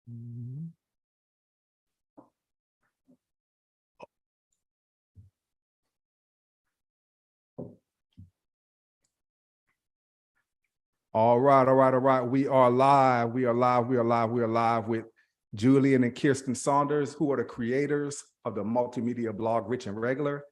Mhm. All right, all right, all right. We are live. We are live. We are live. We are live with Julien and Kiersten Saunders, who are the creators of the multimedia blog Rich and Regular.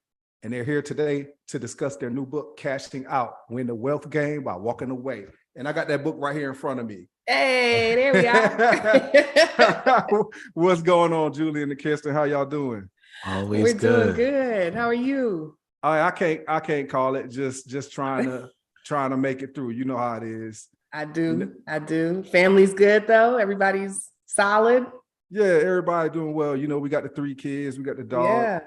And they're here today to discuss their new book, Cashing Out, Win the Wealth Game by Walking Away. And I got that book right here in front of me. Hey, there we are. What's going on, Julien and Kiersten? How y'all doing? We're doing good. How are you? I can't call it. Just trying to make it through. You know how it is. I do. Family's good though. Everybody's solid. Yeah, everybody doing well. You know, we got the 3 kids, we got the dog,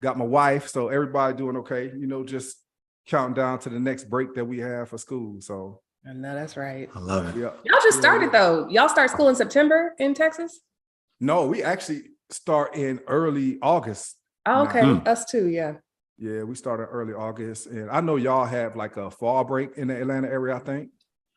got my wife, so everybody doing okay. You know, just counting down to the next break that we have for school. So I know that's right. I love it. Yeah. Y'all just started though. Y'all start school in September in Texas? No, we actually start in early August. Oh, okay. Us too, yeah. Yeah, we started early August. And I know y'all have like a fall break in the Atlanta area, I think.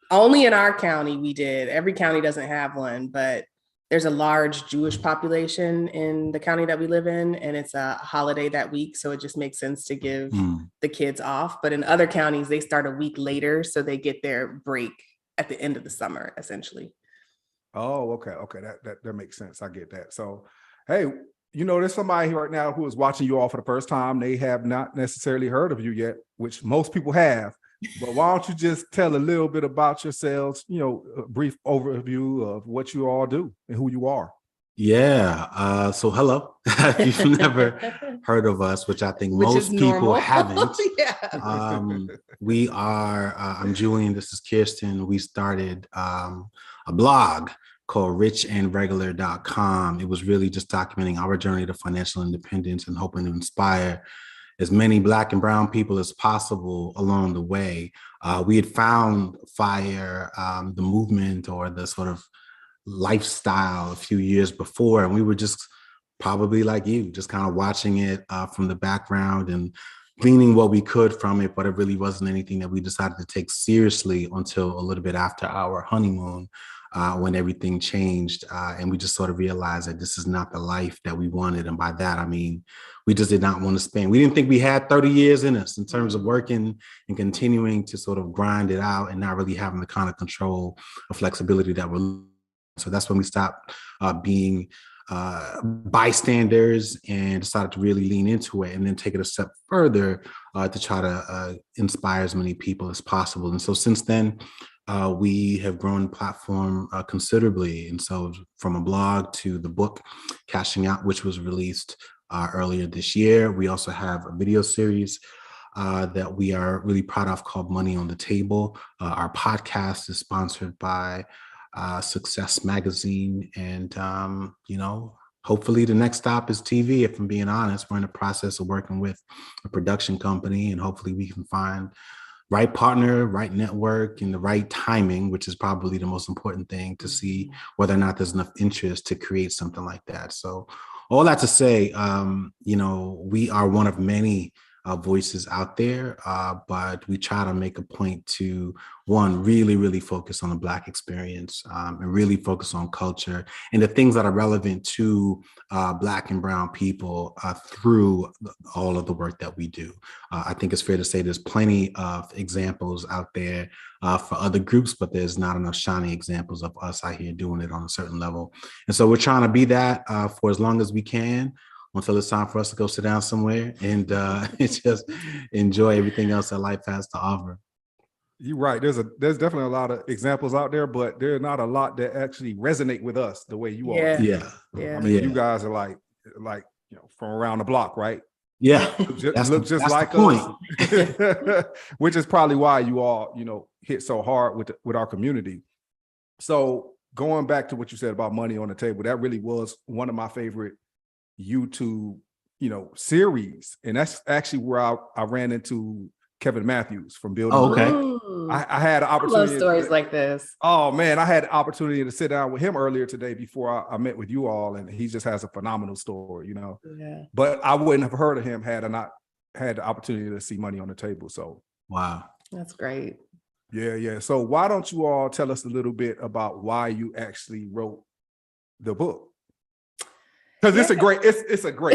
Only in our county we did. Every county doesn't have one, but there's a large Jewish population in the county that we live in, and it's a holiday that week. So it just makes sense to give the kids off. But in other counties, they start a week later, so they get their break at the end of the summer, essentially. Oh, okay. That makes sense. I get that. So, hey, you know, there's somebody here right now who is watching you all for the first time. They have not necessarily heard of you yet, which most people have. But why don't you just tell a little bit about yourselves, you know, a brief overview of what you all do and who you are. Yeah. So hello. If you've never heard of us, which I think most people haven't. We are, I'm Julien, this is Kiersten. We started a blog called richandregular.com. It was really just documenting our journey to financial independence and hoping to inspire as many Black and brown people as possible along the way. We had found FIRE, the movement or the sort of lifestyle a few years before, and we were just probably like you, just kind of watching it from the background and gleaning what we could from it, but it really wasn't anything that we decided to take seriously until a little bit after our honeymoon, when everything changed, and we just sort of realized that this is not the life that we wanted. And by that, I mean, we just did not want to spend. We didn't think we had 30 years in us in terms of working and continuing to sort of grind it out and not really having the kind of control or flexibility that we're. So that's when we stopped being bystanders and decided to really lean into it and then take it a step further to try to inspire as many people as possible. And so since then, we have grown the platform considerably. And so from a blog to the book, Cashing Out, which was released earlier this year. We also have a video series that we are really proud of called Money on the Table. Our podcast is sponsored by Success Magazine. And, you know, hopefully the next stop is TV. If I'm being honest, we're in the process of working with a production company, and hopefully we can find right partner, right network, and the right timing, which is probably the most important thing to see whether or not there's enough interest to create something like that. So all that to say, you know, we are one of many voices out there, but we try to make a point to, one, really focus on the Black experience, and really focus on culture and the things that are relevant to Black and brown people through all of the work that we do. I think it's fair to say there's plenty of examples out there for other groups, but there's not enough shining examples of us out here doing it on a certain level. And so we're trying to be that for as long as we can, until it's time for us to go sit down somewhere and just enjoy everything else that life has to offer. You're right. There's definitely a lot of examples out there, but there are not a lot that actually resonate with us the way you are. Yeah. I mean, you guys are like, you know, from around the block, right? Yeah. Look just like us, which is probably why you all, you know, hit so hard with our community. So going back to what you said about Money on the Table, that really was one of my favorite YouTube, you know, series. And that's actually where I ran into Kevin Matthews from Building. Oh, okay. I had an opportunity. I love stories like this. Oh man, I had the opportunity to sit down with him earlier today before I met with you all, and he just has a phenomenal story, you know. Yeah. But I wouldn't have heard of him had I not had the opportunity to see Money on the Table. So wow, that's great. Yeah. So why don't you all tell us a little bit about why you actually wrote the book? Because it's a great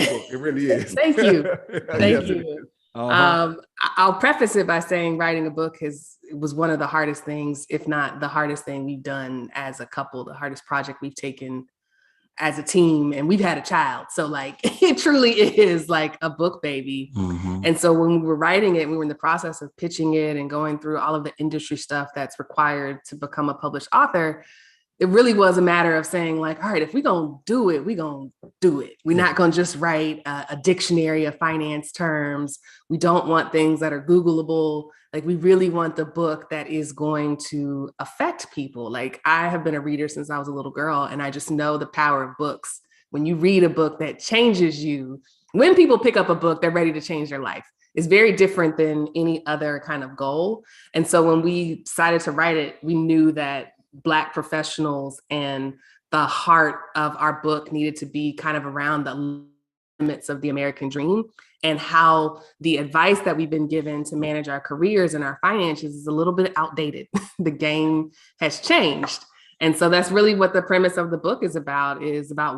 book. It really is. Thank you. Thank Yes, you. Uh-huh. I'll preface it by saying writing a book was one of the hardest things, if not the hardest thing we've done as a couple, the hardest project we've taken as a team, and we've had a child. So like, it truly is like a book baby. Mm-hmm. And so when we were writing it, we were in the process of pitching it and going through all of the industry stuff that's required to become a published author. It really was a matter of saying like, all right, if we're going to do it, we're going to do it. We're not going to just write a dictionary of finance terms. We don't want things that are Googleable. Like, we really want the book that is going to affect people. Like, I have been a reader since I was a little girl, and I just know the power of books. When you read a book that changes you, when people pick up a book, they're ready to change their life. It's very different than any other kind of goal. And so when we decided to write it, we knew that Black professionals and the heart of our book needed to be kind of around the limits of the American dream, and how the advice that we've been given to manage our careers and our finances is a little bit outdated. The game has changed. And so that's really what the premise of the book is about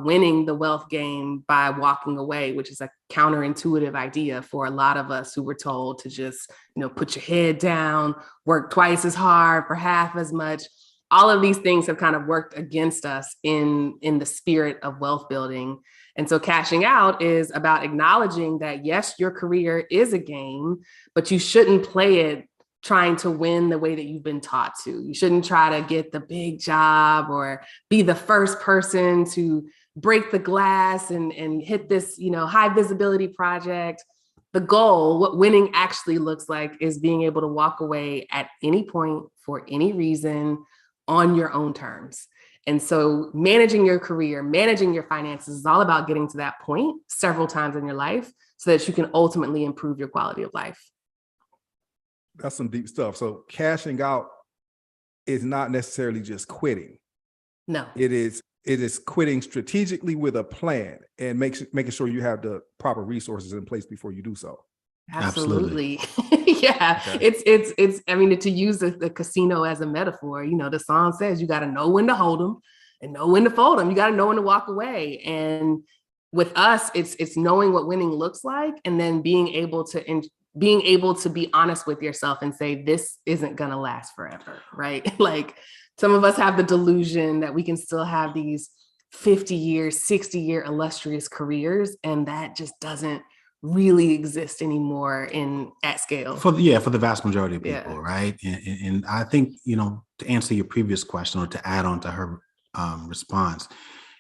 winning the wealth game by walking away, which is a counterintuitive idea for a lot of us who were told to just, put your head down, work twice as hard for half as much. All of these things have kind of worked against us in the spirit of wealth building. And so cashing out is about acknowledging that, yes, your career is a game, but you shouldn't play it trying to win the way that you've been taught to. You shouldn't try to get the big job or be the first person to break the glass and hit this, high visibility project. The goal, what winning actually looks like, is being able to walk away at any point for any reason on your own terms. And so managing your career, managing your finances is all about getting to that point several times in your life so that you can ultimately improve your quality of life. That's some deep stuff. So cashing out is not necessarily just quitting. No. It is quitting strategically with a plan and making sure you have the proper resources in place before you do so. Absolutely. Yeah. Okay. It's, I mean, to use the casino as a metaphor, the song says you got to know when to hold them and know when to fold them. You got to know when to walk away. And with us, it's knowing what winning looks like, and then being able to be honest with yourself and say, this isn't going to last forever, right? Like, some of us have the delusion that we can still have these 50-year, 60-year illustrious careers, and that just doesn't really exist anymore at scale. For the vast majority of people, right? And I think, to answer your previous question, or to add on to her response,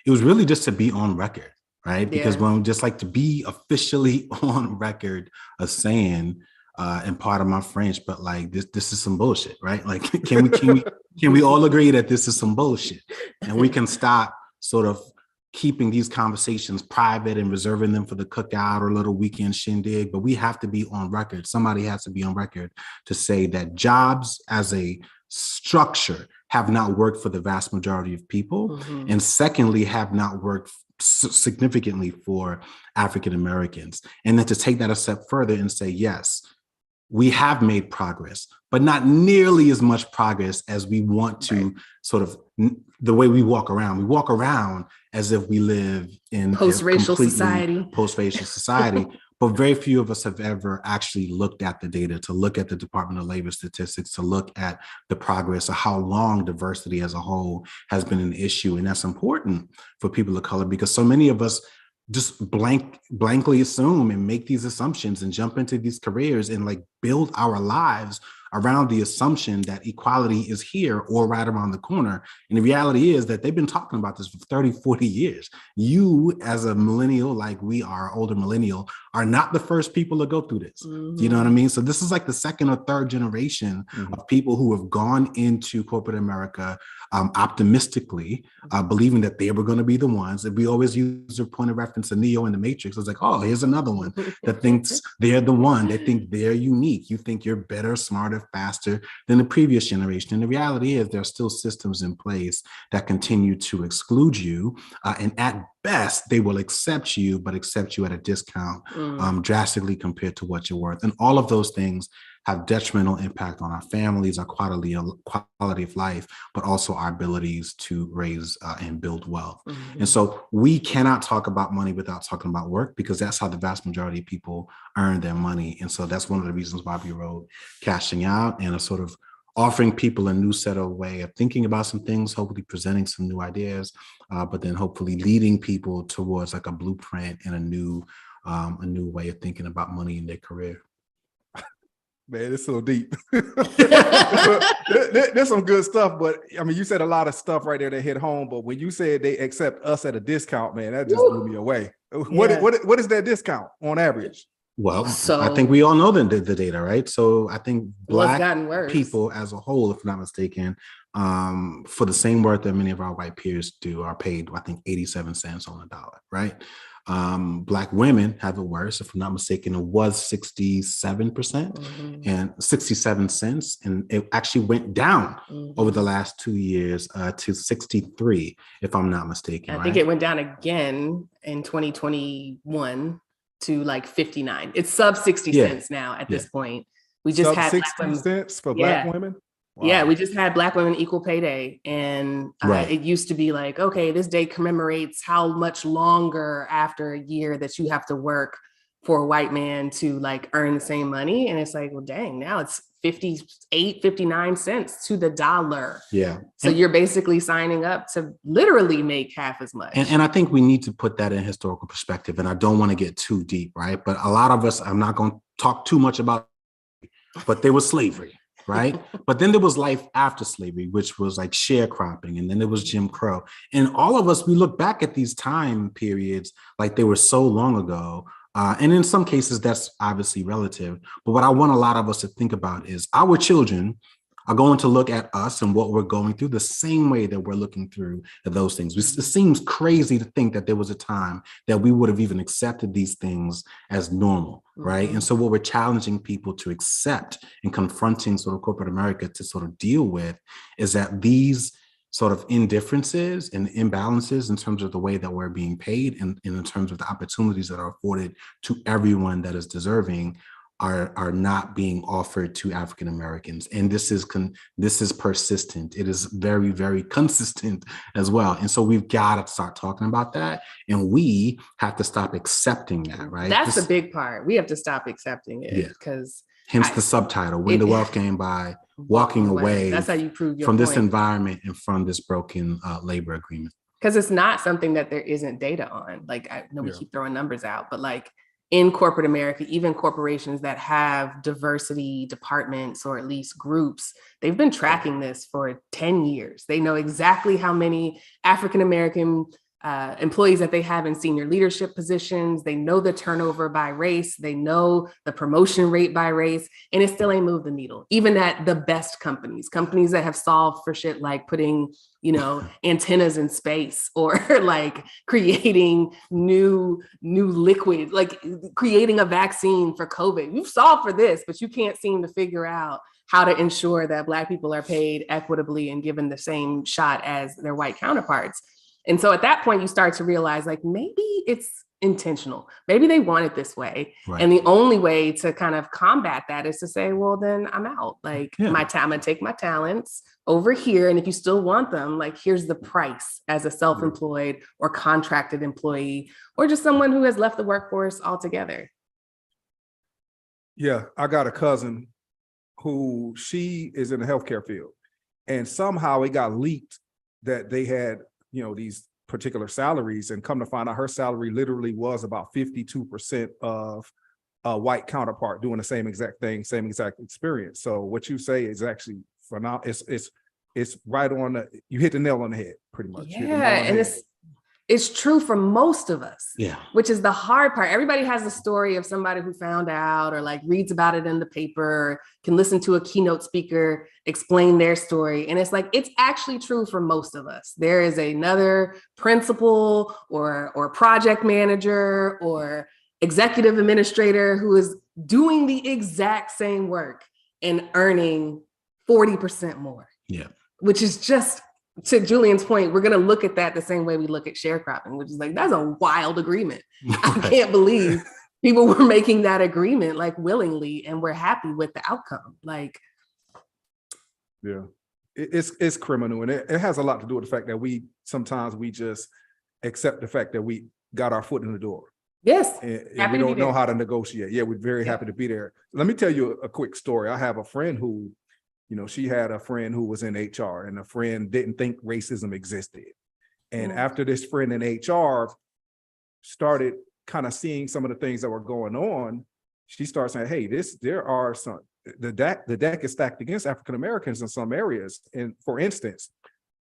it was really just to be on record, right? Because when just like to be officially on record of saying, and part of my French, but like this is some bullshit, right? Like, can we all agree that this is some bullshit, and we can stop sort of keeping these conversations private and reserving them for the cookout or little weekend shindig? But we have to be on record. Somebody has to be on record to say that jobs as a structure have not worked for the vast majority of people. Mm-hmm. And secondly, have not worked significantly for African Americans. And then to take that a step further and say, yes, we have made progress, but not nearly as much progress as we want to. Sort of the way we walk around. We walk around as if we live in post-racial society, but very few of us have ever actually looked at the data, to look at the Department of Labor statistics, to look at the progress of how long diversity as a whole has been an issue. And that's important for people of color, because so many of us just blankly assume and make these assumptions and jump into these careers and like build our lives around the assumption that equality is here or right around the corner. And the reality is that they've been talking about this for 30, 40 years. You, as a millennial, like we are, older millennial, are not the first people to go through this. Mm-hmm. You know what I mean? So this is like the second or third generation of people who have gone into corporate America optimistically, believing that they were going to be the ones. And we always use a point of reference to Neo in the Matrix. It's like, oh, here's another one that thinks they're the one. They think they're unique. You think you're better, smarter, faster than the previous generation. And the reality is there are still systems in place that continue to exclude you. And at best, they will accept you, but accept you at a discount drastically compared to what you're worth. And all of those things have detrimental impact on our families, our quality of life, but also our abilities to raise and build wealth. Mm-hmm. And so we cannot talk about money without talking about work, because that's how the vast majority of people earn their money. And so that's one of the reasons why we wrote Cashing Out, and a sort of offering people a new set of way of thinking about some things, hopefully presenting some new ideas, but then hopefully leading people towards like a blueprint and a new way of thinking about money in their career. Man, it's so deep. There's some good stuff, but I mean, you said a lot of stuff right there that hit home. But when you said they accept us at a discount, man, that just blew me away. Yeah. What is that discount on average? Well, so, I think we all know the data, right? So I think Black people as a whole, if I'm not mistaken, for the same work that many of our white peers do, are paid, I think, 87 cents on the dollar, right? Black women have it worse. If I'm not mistaken, it was 67% and 67 cents. And it actually went down over the last 2 years to 63, if I'm not mistaken. I think it went down again in 2021 to like 59. It's sub 60 cents now at this point. We just had 60 cents for Black women. Wow. Yeah, we just had Black women equal pay day, and it used to be like, okay, this day commemorates how much longer after a year that you have to work for a white man to like earn the same money. And it's like, well, dang, now it's 58, 59 cents to the dollar. Yeah. So you're basically signing up to literally make half as much. And I think we need to put that in historical perspective. And I don't want to get too deep, right? But a lot of us, I'm not going to talk too much about, but there was slavery. Right. But then there was life after slavery, which was like sharecropping. And then there was Jim Crow. And all of us, we look back at these time periods like they were so long ago. And in some cases, that's obviously relative. But what I want a lot of us to think about is our children are going to look at us and what we're going through the same way that we're looking through at those things. It seems crazy to think that there was a time that we would have even accepted these things as normal, right? And so what we're challenging people to accept and confronting sort of corporate America to sort of deal with is that these sort of indifferences and imbalances in terms of the way that we're being paid and in terms of the opportunities that are afforded to everyone that is deserving are not being offered to African Americans. And this is persistent. It is very, very consistent as well. And so we've got to start talking about that. And we have to stop accepting that, right? That's the big part. We have to stop accepting it because hence the subtitle, When the Wealth Came By, Walking Away. That's how you prove your from point. This environment and from this broken labor agreement. Because it's not something that there isn't data on. Like, I know we keep throwing numbers out, but like, in corporate America, even corporations that have diversity departments or at least groups, they've been tracking this for 10 years. They know exactly how many African-American employees that they have in senior leadership positions. They know the turnover by race. They know the promotion rate by race, and it still ain't moved the needle. Even at the best companies that have solved for shit like putting, antennas in space or like creating new liquid, like creating a vaccine for COVID. You've solved for this, but you can't seem to figure out how to ensure that Black people are paid equitably and given the same shot as their white counterparts. And so at that point, you start to realize like, maybe it's intentional. Maybe they want it this way. Right. And the only way to kind of combat that is to say, well, then I'm out. Like I'm going to take my talents over here. And if you still want them, like, here's the price as a self-employed or contracted employee, or just someone who has left the workforce altogether. Yeah. I got a cousin who she is in the healthcare field, and somehow it got leaked that they had, these particular salaries, and come to find out her salary literally was about 52% of a white counterpart doing the same exact thing, same exact experience. So what you say is actually phenomenal. It's right on you hit the nail on the head pretty much. Yeah. And it's true for most of us, which is the hard part. Everybody has a story of somebody who found out or like reads about it in the paper, can listen to a keynote speaker explain their story. And it's like, it's actually true for most of us. There is another principal or project manager or executive administrator who is doing the exact same work and earning 40% more. Yeah. Which is just, to Julian's point, we're going to look at that the same way we look at sharecropping, which is like, that's a wild agreement. I can't believe people were making that agreement like willingly, and we're happy with the outcome. Like, yeah, it's criminal, and it has a lot to do with the fact that we sometimes just accept the fact that we got our foot in the door. Yes, and we don't know how to negotiate. Yeah, we're very happy to be there. Let me tell you a quick story. I have a friend who, she had a friend who was in HR, and a friend didn't think racism existed. And after this friend in HR started kind of seeing some of the things that were going on, she started saying, hey, the deck is stacked against African Americans in some areas. And for instance,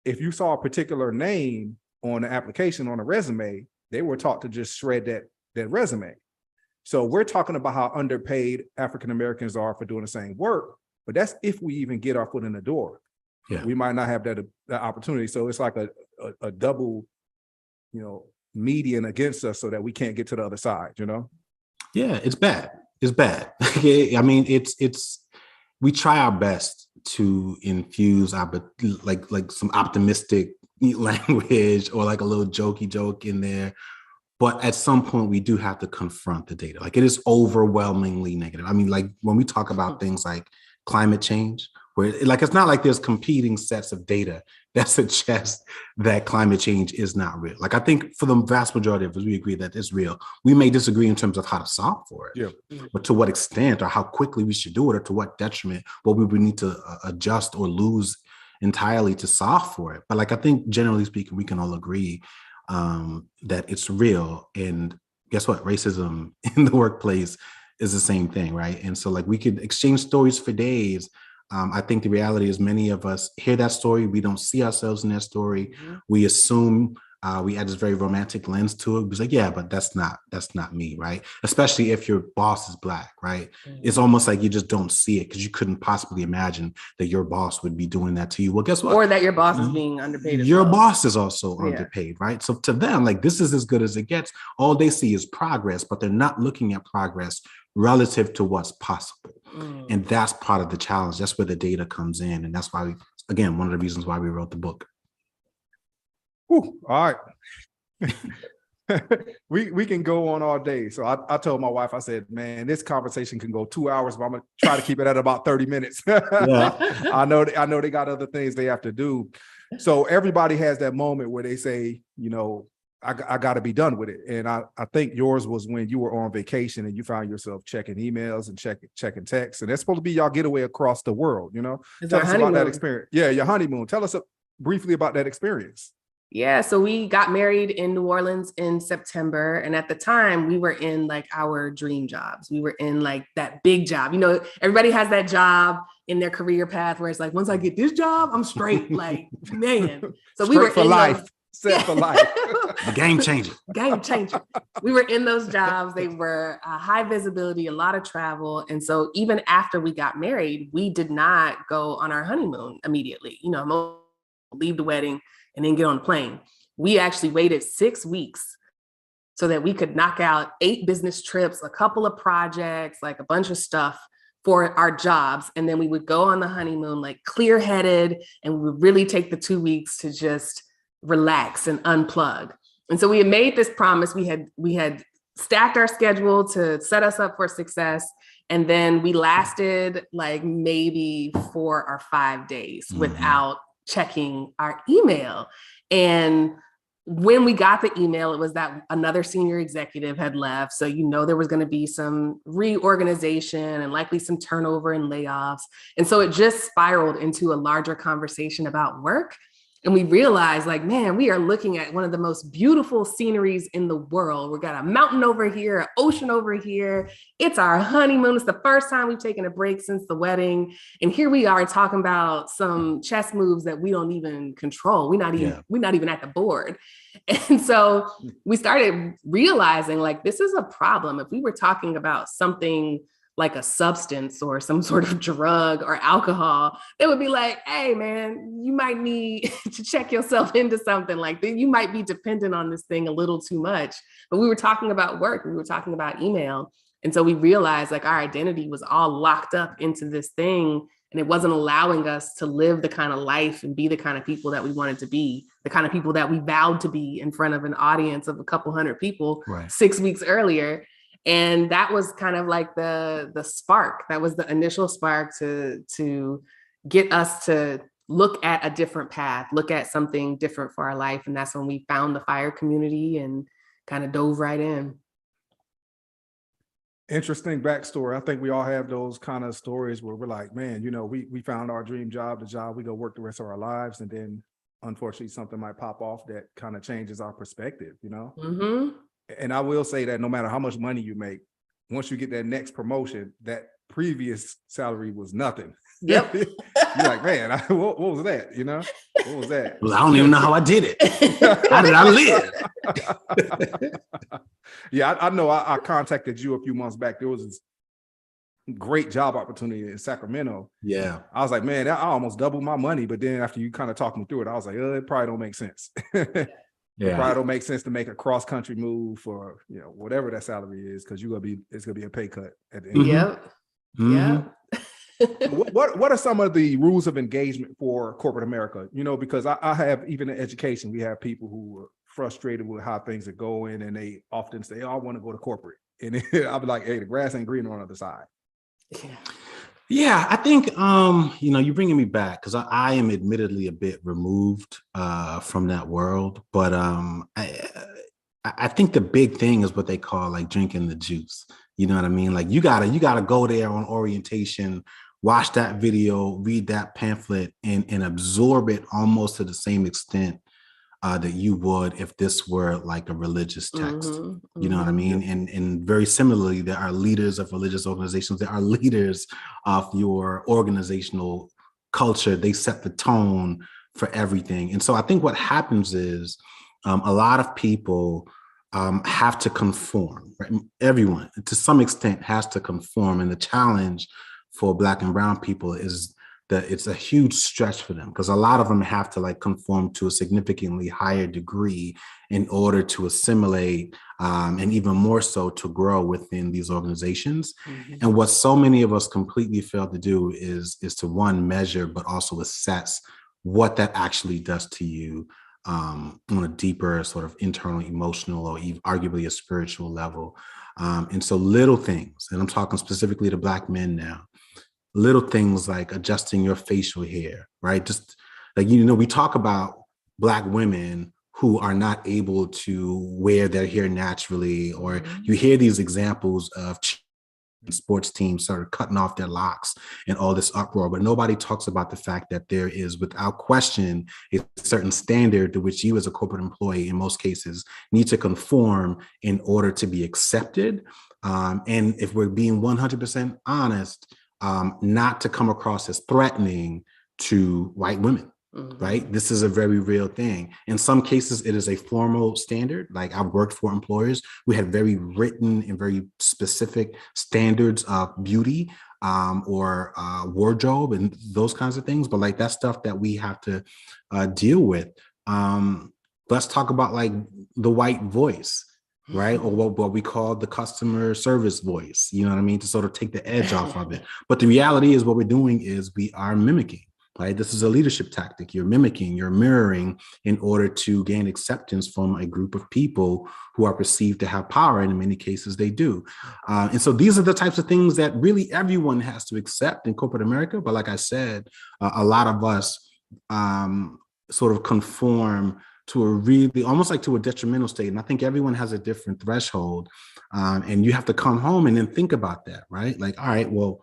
if you saw a particular name on the application, on a resume, they were taught to just shred that resume. So we're talking about how underpaid African Americans are for doing the same work, but that's if we even get our foot in the door. Yeah. We might not have that opportunity. So it's like a double, median against us so that we can't get to the other side, Yeah, it's bad. It's bad. I mean, we try our best to infuse like some optimistic language or like a little jokey joke in there. But at some point, we do have to confront the data. Like, it is overwhelmingly negative. I mean, like when we talk about things like climate change, where it's not like there's competing sets of data that suggest that climate change is not real. Like, I think for the vast majority of us, we agree that it's real. We may disagree in terms of how to solve for it, but to what extent or how quickly we should do it, or to what detriment, what we would need to adjust or lose entirely to solve for it. But like, I think generally speaking, we can all agree that it's real. And guess what? Racism in the workplace is the same thing, right? And so like, we could exchange stories for days. I think the reality is many of us hear that story. We don't see ourselves in that story. Mm-hmm. We assume we add this very romantic lens to it. It's like, yeah, but that's not me, right? Especially if your boss is Black, right? Mm-hmm. It's almost like you just don't see it because you couldn't possibly imagine that your boss would be doing that to you. Well, guess what? Or that your boss is being underpaid. Your boss is also underpaid, right? So to them, like, this is as good as it gets. All they see is progress, but they're not looking at progress relative to what's possible. And that's part of the challenge. That's where the data comes in. And that's why again, one of the reasons why we wrote the book. All right. we can go on all day. So I told my wife, I said, man, this conversation can go 2 hours, but I'm gonna try to keep it at about 30 minutes. I know they got other things they have to do. So everybody has that moment where they say, I got to be done with it. And I think yours was when you were on vacation and you found yourself checking emails and checking texts. And that's supposed to be y'all getaway across the world, Tell us about that experience. Yeah, your honeymoon. Tell us briefly about that experience. Yeah, so we got married in New Orleans in September. And at the time, we were in like our dream jobs. We were in like that big job. Everybody has that job in their career path where it's like, once I get this job, I'm straight. Like, man. So we were for life. Set for life. A game changer. Game changer. We were in those jobs. They were high visibility, a lot of travel. And so even after we got married, we did not go on our honeymoon immediately. Leave the wedding and then get on the plane. We actually waited 6 weeks so that we could knock out 8 business trips, a couple of projects, like a bunch of stuff for our jobs. And then we would go on the honeymoon, like clear-headed, and we would really take the 2 weeks to just relax and unplug. And so we had made this promise. We had stacked our schedule to set us up for success. And then we lasted like maybe 4 or 5 days without checking our email. And when we got the email, it was that another senior executive had left. So, there was going to be some reorganization and likely some turnover and layoffs. And so it just spiraled into a larger conversation about work. And we realized, like, man, we are looking at one of the most beautiful sceneries in the world. We got a mountain over here, an ocean over here. It's our honeymoon. It's the first time we've taken a break since the wedding. And here we are talking about some chess moves that we don't even control. We're not even at the board. And so we started realizing, like, this is a problem. If we were talking about something like a substance or some sort of drug or alcohol, they would be like, hey, man, you might need to check yourself into something like that. You might be dependent on this thing a little too much. But we were talking about work. We were talking about email. And so we realized like our identity was all locked up into this thing. And it wasn't allowing us to live the kind of life and be the kind of people that we wanted to be, the kind of people that we vowed to be in front of an audience of a couple hundred people 6 weeks earlier. And that was kind of like the spark. That was the initial spark to get us to look at a different path, look at something different for our life. And that's when we found the fire community and kind of dove right in. Interesting backstory. I think we all have those kind of stories where we're like, man, we found our dream job, the job we go work the rest of our lives. And then unfortunately something might pop off that kind of changes our perspective, Mm-hmm. And I will say that no matter how much money you make, once you get that next promotion, that previous salary was nothing. Yep. You're like, man, what was that? What was that? Well, I don't even know how I did it. How did I live? Yeah, I know. I contacted you a few months back. There was this great job opportunity in Sacramento. Yeah. I was like, man, I almost doubled my money. But then after you kind of talked me through it, I was like, it probably don't make sense. It probably don't make sense to make a cross-country move for, whatever that salary is, because it's gonna be a pay cut at the end. Yep. Yeah. What are some of the rules of engagement for corporate America? Because I have, even in education, we have people who are frustrated with how things are going, and they often say, I want to go to corporate. And I'll be like, hey, the grass ain't green on the other side. Yeah, I think, you're bringing me back because I am admittedly a bit removed from that world. But I think the big thing is what they call like drinking the juice. You know what I mean? Like you gotta go there on orientation, watch that video, read that pamphlet, and absorb it almost to the same extent that you would if this were like a religious text. You know what I mean? And very similarly, there are leaders of religious organizations. There are leaders of your organizational culture. They set the tone for everything. And so I think what happens is a lot of people have to conform, right? Everyone, to some extent, has to conform. And the challenge for Black and Brown people is that it's a huge stretch for them, because a lot of them have to like conform to a significantly higher degree in order to assimilate, and even more so to grow within these organizations. And what so many of us completely fail to do is to, one, measure, but also assess what that actually does to you on a deeper sort of internal, emotional, or even arguably a spiritual level. And so little things, and I'm talking specifically to Black men now, little things like adjusting your facial hair, right? Just like, we talk about Black women who are not able to wear their hair naturally, or you hear these examples of sports teams sort of cutting off their locks and all this uproar, but nobody talks about the fact that there is, without question, a certain standard to which you as a corporate employee in most cases need to conform in order to be accepted. And if we're being 100% honest, not to come across as threatening to white women. Right? This is a very real thing. In some cases, it is a formal standard. Like I've worked for employers who had very written and very specific standards of beauty or wardrobe and those kinds of things. But like that's stuff that we have to deal with. Let's talk about like the white voice, right? Or what we call the customer service voice, you know what I mean? To sort of take the edge off of it. But the reality is what we're doing is we are mimicking. Right? This is a leadership tactic. You're mimicking, you're mirroring in order to gain acceptance from a group of people who are perceived to have power. And in many cases, they do. And so these are the types of things that really everyone has to accept in corporate America. But like I said, a lot of us sort of conform to a really, almost like to a detrimental state. And I think everyone has a different threshold. And you have to come home and then think about that, right? Like, all right, well,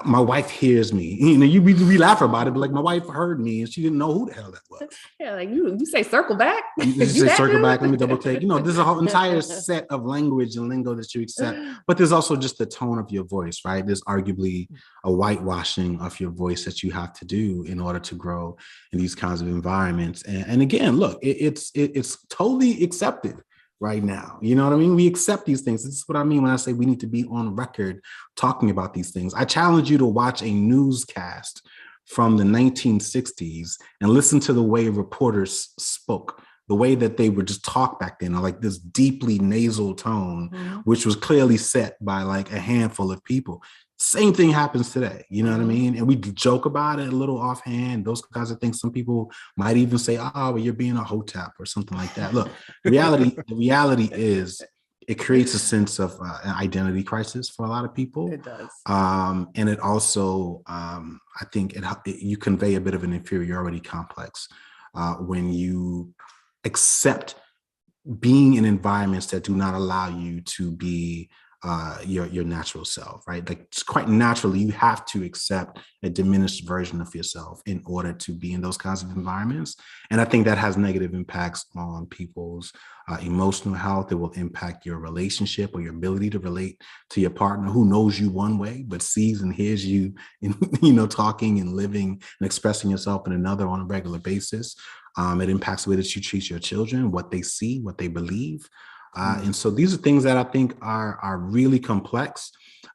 my wife hears me. We laugh about it, but like my wife heard me and she didn't know who the hell that was. Yeah, like you say circle back. You say circle back. Let me double take. There's a whole entire set of language and lingo that you accept, but there's also just the tone of your voice, right? There's arguably a whitewashing of your voice that you have to do in order to grow in these kinds of environments. And again, look, it's totally accepted right now. You know what I mean? We accept these things. This is what I mean when I say we need to be on record talking about these things. I challenge you to watch a newscast from the 1960s and listen to the way reporters spoke, the way that they would just talk back then, like this deeply nasal tone, which was clearly set by like a handful of people. Same thing happens today, you know what I mean? And we joke about it a little offhand, those kinds of things. Some people might even say, well, you're being a hotep or something like that. Look, the reality is It creates a sense of an identity crisis for a lot of people. It does. And it also, I think you convey a bit of an inferiority complex when you accept being in environments that do not allow you to be your natural self, right? Like, it's quite naturally, you have to accept a diminished version of yourself in order to be in those kinds of environments. And I think that has negative impacts on people's emotional health. It will impact your relationship or your ability to relate to your partner who knows you one way, but sees and hears you in, talking and living and expressing yourself in another on a regular basis. It impacts the way that you treat your children, what they see, what they believe. And so these are things that I think are really complex,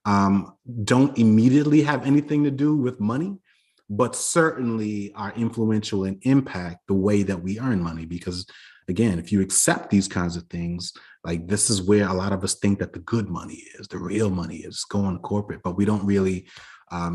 don't immediately have anything to do with money, but certainly are influential and impact the way that we earn money. Because again, if you accept these kinds of things, like, this is where a lot of us think that the good money is, the real money is going corporate, but we don't really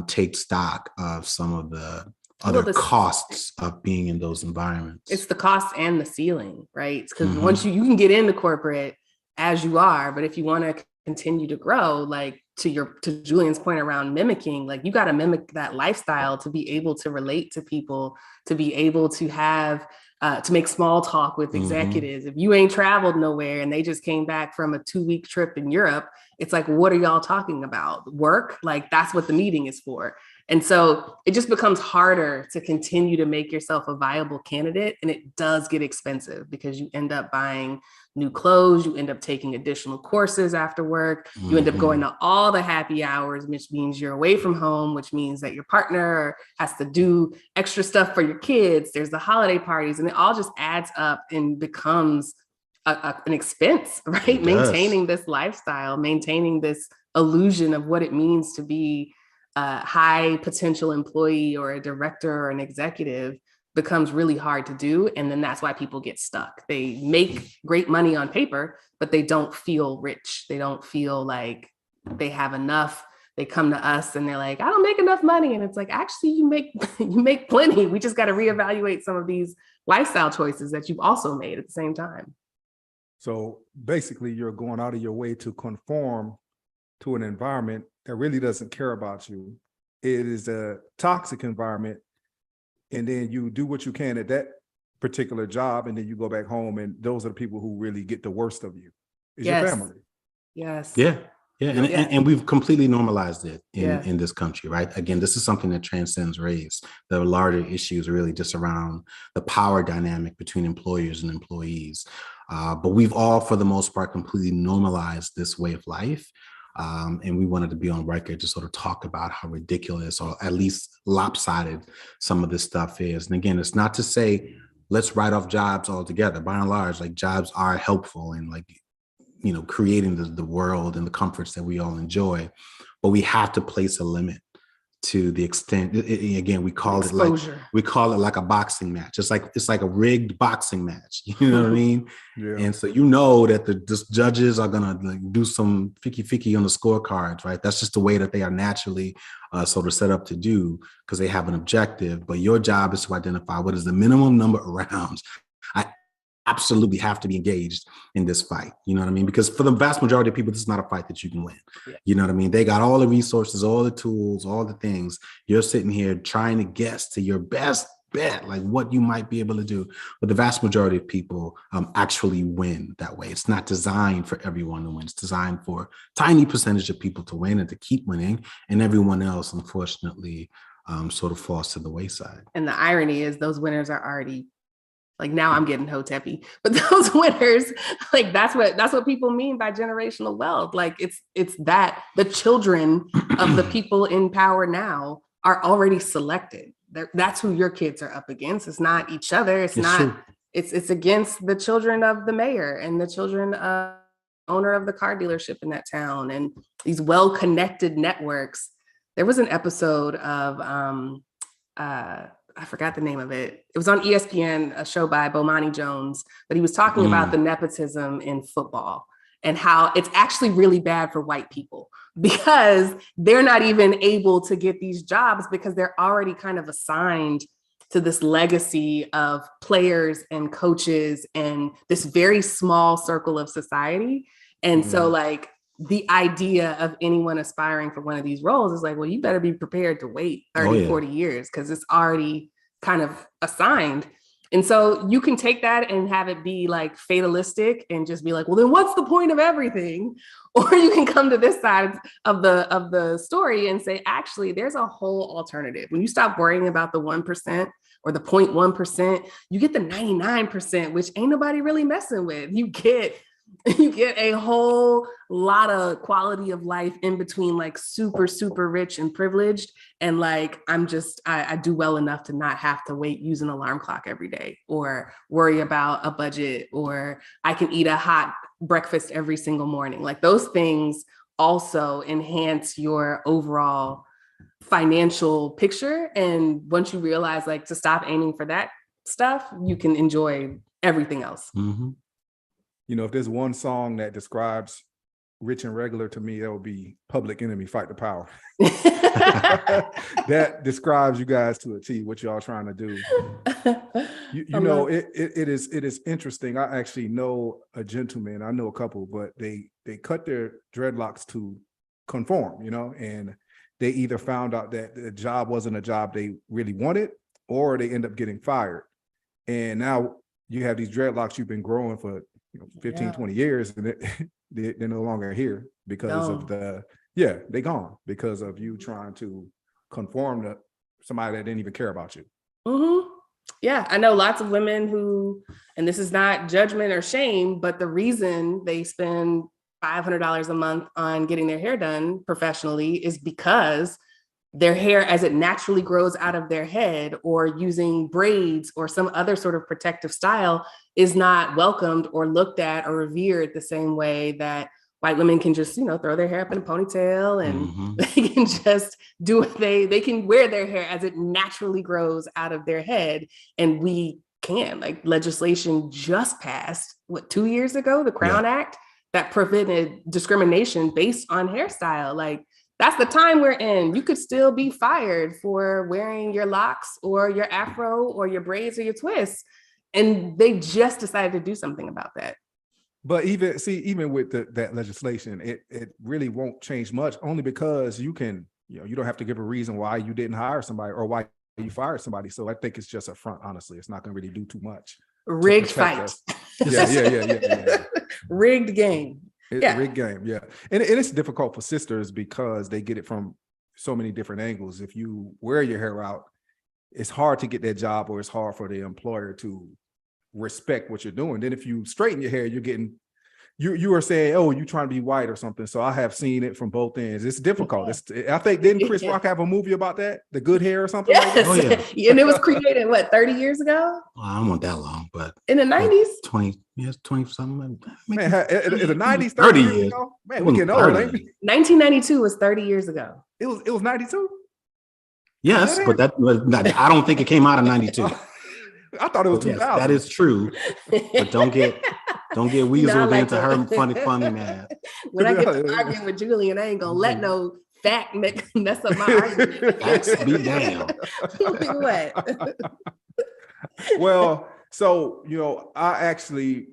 take stock of some of the other costs of being in those environments. It's the cost and the ceiling, right? Because once you can get into corporate as you are, but if you want to continue to grow, like to Julian's point around mimicking, like, you got to mimic that lifestyle to be able to relate to people, to be able to have to make small talk with executives. If you ain't traveled nowhere and they just came back from a 2-week trip in Europe, it's like, what are y'all talking about? Work? Like, that's what the meeting is for. And so it just becomes harder to continue to make yourself a viable candidate. And it does get expensive because you end up buying new clothes, you end up taking additional courses after work, you end up going to all the happy hours, which means you're away from home, which means that your partner has to do extra stuff for your kids. There's the holiday parties, and it all just adds up and becomes an expense, right? Maintaining this lifestyle, maintaining this illusion of what it means to be a high potential employee or a director or an executive becomes really hard to do. And then that's why people get stuck. They make great money on paper, but they don't feel rich. They don't feel like they have enough. They come to us and they're like, I don't make enough money. And it's like, actually, you make plenty. We just got to reevaluate some of these lifestyle choices that you've also made at the same time. So basically, you're going out of your way to conform to an environment that really doesn't care about you. It is a toxic environment. And then you do what you can at that particular job, and then you go back home, and those are the people who really get the worst of you. Is your family. Yes. Yeah. And we've completely normalized it in this country, right? Again, this is something that transcends race. The larger issues are really just around the power dynamic between employers and employees. But we've all, for the most part, completely normalized this way of life. And we wanted to be on record to sort of talk about how ridiculous, or at least lopsided, some of this stuff is. And again, it's not to say let's write off jobs altogether. By and large, like, jobs are helpful in, like, creating the world and the comforts that we all enjoy. But we have to place a limit to the extent. Again, we call it like a boxing match. It's like a rigged boxing match. You know what I mean? Yeah. And so that the judges are gonna, like, do some ficky on the scorecards, right? That's just the way that they are naturally sort of set up to do, because they have an objective. But your job is to identify what is the minimum number of rounds I absolutely have to be engaged in this fight. You know what I mean? Because for the vast majority of people, this is not a fight that you can win. Yeah. You know what I mean? They got all the resources, all the tools, all the things. You're sitting here trying to guess to your best bet, like, what you might be able to do. But the vast majority of people actually win that way. It's not designed for everyone to win. It's designed for a tiny percentage of people to win and to keep winning. And everyone else, unfortunately, sort of falls to the wayside. And the irony is those winners are already, like, now I'm getting hoteppy, but those winners, like, that's what people mean by generational wealth. Like, it's that the children of the people in power now are already selected. That's who your kids are up against. It's not each other. It's against the children of the mayor and the children of the owner of the car dealership in that town, and these well-connected networks. There was an episode of I forgot the name of it. It was on ESPN, a show by Bomani Jones, but he was talking about the nepotism in football and how it's actually really bad for white people because they're not even able to get these jobs because they're already kind of assigned to this legacy of players and coaches and this very small circle of society. And so like the idea of anyone aspiring for one of these roles is like, well, you better be prepared to wait 30, 40 years because it's already kind of assigned. And so you can take that and have it be like fatalistic and just be like, well, then what's the point of everything? Or you can come to this side of the story and say, actually, there's a whole alternative. When you stop worrying about the 1% or the 0.1%, you get the 99%, which ain't nobody really messing with. You get a whole lot of quality of life in between, like super, super rich and privileged. And like, I do well enough to not have to use an alarm clock every day or worry about a budget, or I can eat a hot breakfast every single morning. Like those things also enhance your overall financial picture. And once you realize like to stop aiming for that stuff, you can enjoy everything else. Mm-hmm. You know, if there's one song that describes rich and regular to me, that would be Public Enemy, Fight the Power. That describes you guys to a T, what y'all trying to do. You know, it is interesting. I actually know a gentleman, I know a couple, but they cut their dreadlocks to conform, you know, and they either found out that the job wasn't a job they really wanted, or they end up getting fired. And now you have these dreadlocks you've been growing for 15, 20 years, and they're no longer here because of they gone because of you trying to conform to somebody that didn't even care about you. Mm-hmm. Yeah, I know lots of women who, and this is not judgment or shame, but the reason they spend $500 a month on getting their hair done professionally is because their hair, as it naturally grows out of their head, or using braids or some other sort of protective style, is not welcomed or looked at or revered the same way that white women can just, throw their hair up in a ponytail and they can just do what they can wear their hair as it naturally grows out of their head. And we can, like, legislation just passed, 2 years ago, the Crown Act, that prevented discrimination based on hairstyle. Like, that's the time we're in. You could still be fired for wearing your locks or your afro or your braids or your twists. And they just decided to do something about that. But even with that legislation, it really won't change much, only because you can, you don't have to give a reason why you didn't hire somebody or why you fired somebody. So I think it's just a front, honestly. It's not going to really do too much. Rigged fight. Yeah. Rigged game. Rigged game, yeah. And it's difficult for sisters because they get it from so many different angles. If you wear your hair out, it's hard to get that job, or it's hard for the employer to respect what you're doing. Then if you straighten your hair, you're getting, you are saying, oh, you're trying to be white or something. So I have seen it from both ends. It's difficult. I think, didn't Chris Rock have a movie about that? The Good Hair or something? Yes. Like that? Oh, yeah. And it was created, 30 years ago? Well, I don't want that long, but in the 90s? 20 something. Man, in the 90s, 30 years ago? Man, we getting old, ain't we? 1992 was 30 years ago. It was 92? Yes, but that was not, I don't think it came out of 92. I thought it was 2000. Yes, that is true, but don't get weaseled into her funny man. When I get to arguing with Julien, I ain't gonna let no fact mess up my argument. Facts be damned. What? Well, so I actually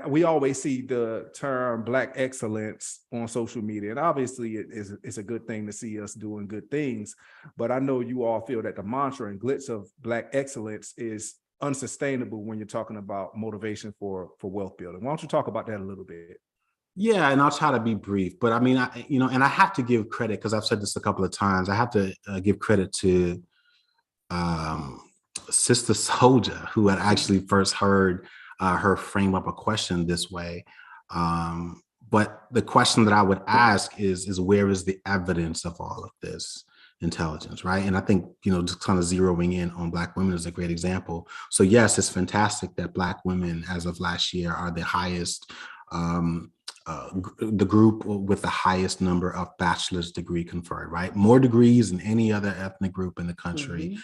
we always see the term Black excellence on social media, and obviously it's a good thing to see us doing good things, but I know you all feel that the mantra and glitz of Black excellence is unsustainable when you're talking about motivation for wealth building. Why don't you talk about that a little bit? Yeah, and I'll try to be brief, but I mean, and I have to give credit, because I've said this a couple of times. I have to give credit to Sister Soldier, who had actually first heard her frame up a question this way. But the question that I would ask is where is the evidence of all of this intelligence, right? And I think, just kind of zeroing in on Black women is a great example. So yes, it's fantastic that Black women, as of last year, are the highest, the group with the highest number of bachelor's degree conferred, right? More degrees than any other ethnic group in the country,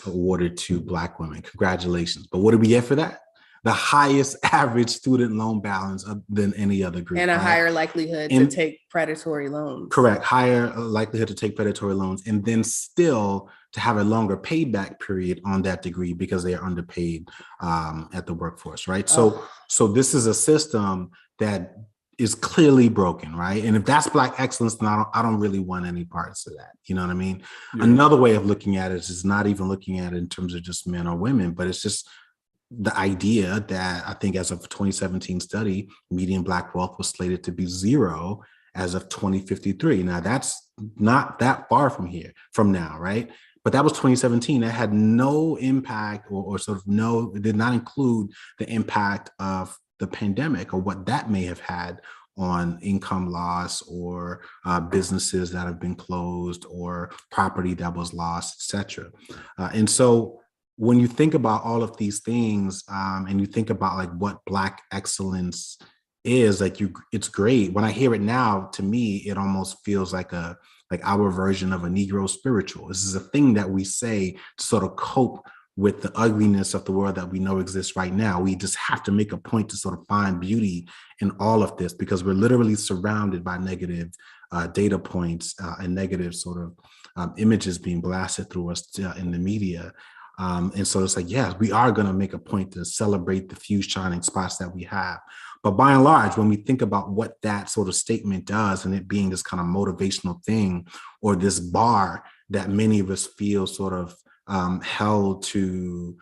awarded to Black women. Congratulations. But what do we get for that? the highest average student loan balance than any other group. And a higher likelihood to take predatory loans. Correct. Higher likelihood to take predatory loans, and then still to have a longer payback period on that degree because they are underpaid at the workforce, right? So this is a system that is clearly broken, right? And if that's Black excellence, then I don't really want any parts of that. You know what I mean? Yeah. Another way of looking at it is not even looking at it in terms of just men or women, but it's just the idea that I think as of 2017 study, median Black wealth was slated to be 0 as of 2053. Now that's not that far from now, right? But that was 2017. That had no impact or it did not include the impact of the pandemic or what that may have had on income loss or businesses that have been closed or property that was lost, et cetera. And so when you think about all of these things and you think about like what Black excellence is, it's great. When I hear it now, to me, it almost feels like our version of a Negro spiritual. This is a thing that we say to sort of cope with the ugliness of the world that we know exists right now. We just have to make a point to sort of find beauty in all of this because we're literally surrounded by negative data points and negative sort of images being blasted through us in the media. And so it's like, yeah, we are going to make a point to celebrate the few shining spots that we have. But by and large, when we think about what that sort of statement does and it being this kind of motivational thing or this bar that many of us feel sort of held to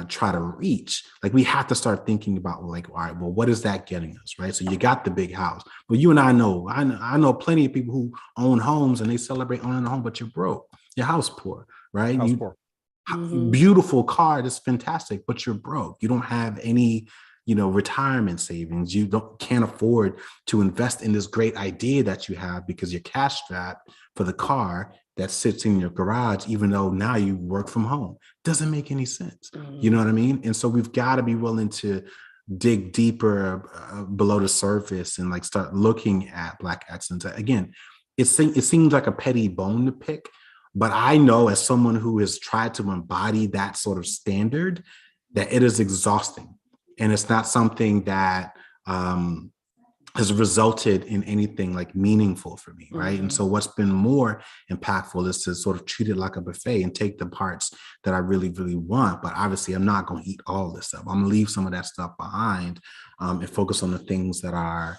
try to reach, like we have to start thinking about like, all right, well, what is that getting us, right? So you got the big house, but you and I know plenty of people who own homes and they celebrate owning a home, but you're broke, your house poor, right? House poor. Beautiful car, that's fantastic, but you're broke. You don't have any, retirement savings. You can't afford to invest in this great idea that you have because you're cash strapped for the car that sits in your garage, even though now you work from home. Doesn't make any sense. You know what I mean? And so we've got to be willing to dig deeper below the surface and like start looking at Black excellence. Again, it seems like a petty bone to pick, but I know as someone who has tried to embody that sort of standard, that it is exhausting. And it's not something that has resulted in anything like meaningful for me, right? And so what's been more impactful is to sort of treat it like a buffet and take the parts that I really, really want. But obviously, I'm not going to eat all this stuff. I'm going to leave some of that stuff behind and focus on the things that are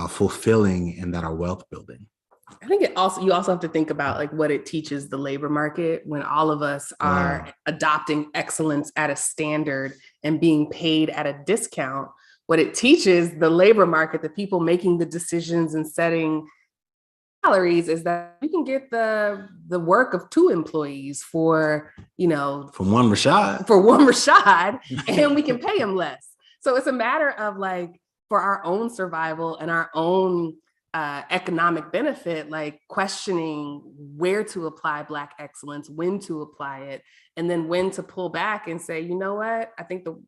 fulfilling and that are wealth building. I think you also have to think about like what it teaches the labor market when all of us are adopting excellence at a standard and being paid at a discount. What it teaches the labor market, the people making the decisions and setting salaries, is that we can get the work of 2 employees for one Rashad, and we can pay him less. So it's a matter of like for our own survival and our own economic benefit, like questioning where to apply Black excellence, when to apply it, and then when to pull back and say, you know what, I think the